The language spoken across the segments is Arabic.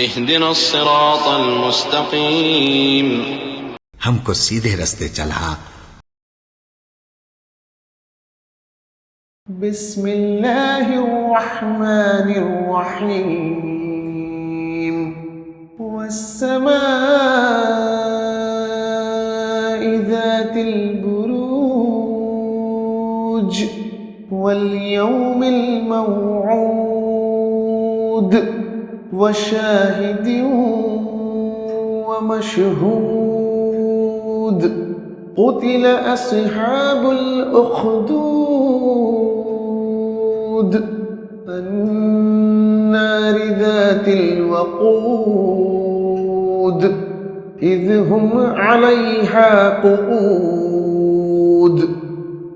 اهدنا الصراط المستقيم हमको सीधे रास्ते चला। بسم الله الرحمن الرحيم والسماء ذات البروج واليوم الموعود وشاهد ومشهود قتل أصحاب الأخدود النار ذات الوقود إذ هم عليها قعود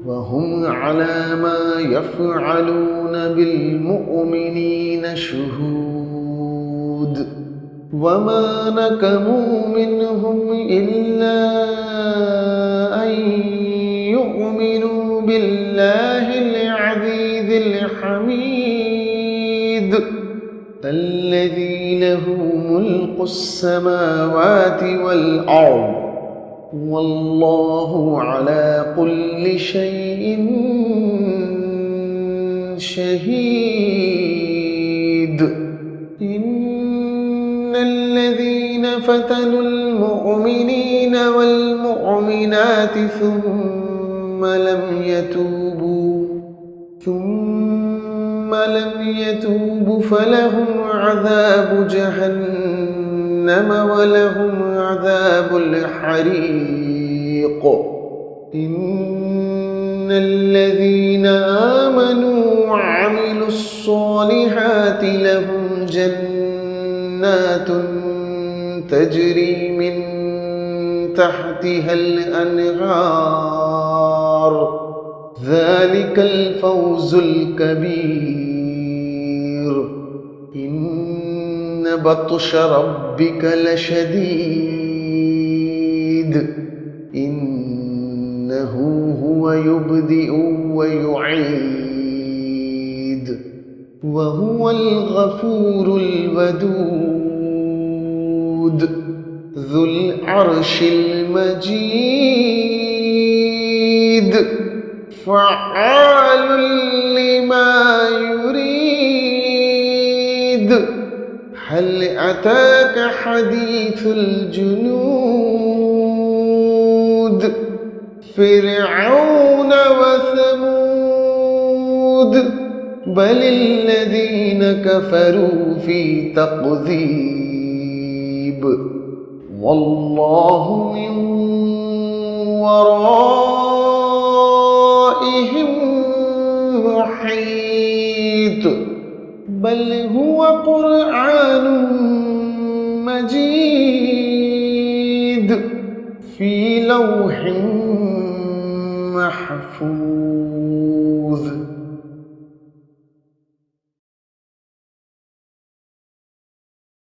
وهم على ما يفعلون بالمؤمنين شهود وما نكموا منهم إلا أن يؤمنوا بالله العزيز الحميد الذي له ملك السماوات والأرض والله على كل شيء شهيد. إن الذين فتنوا المؤمنين والمؤمنات ثم لم يتوبوا فلهم عذاب جهنم ولهم عذاب الحريق. إن الذين آمنوا وعملوا الصالحات لهم جنات تجري من تحتها الأنهار ذلك الفوز الكبير. إن بطش ربك لشديد إنه هو يبدئ ويعيد وهو الغفور الودود ذو العرش المجيد فعال لما يريد. هل أتاك حديث الجنود فرعون وثمود بل الذين كفروا في تكذيب والله من ورائهم محيط بل هو قرآن مجيد في لوح محفوظ.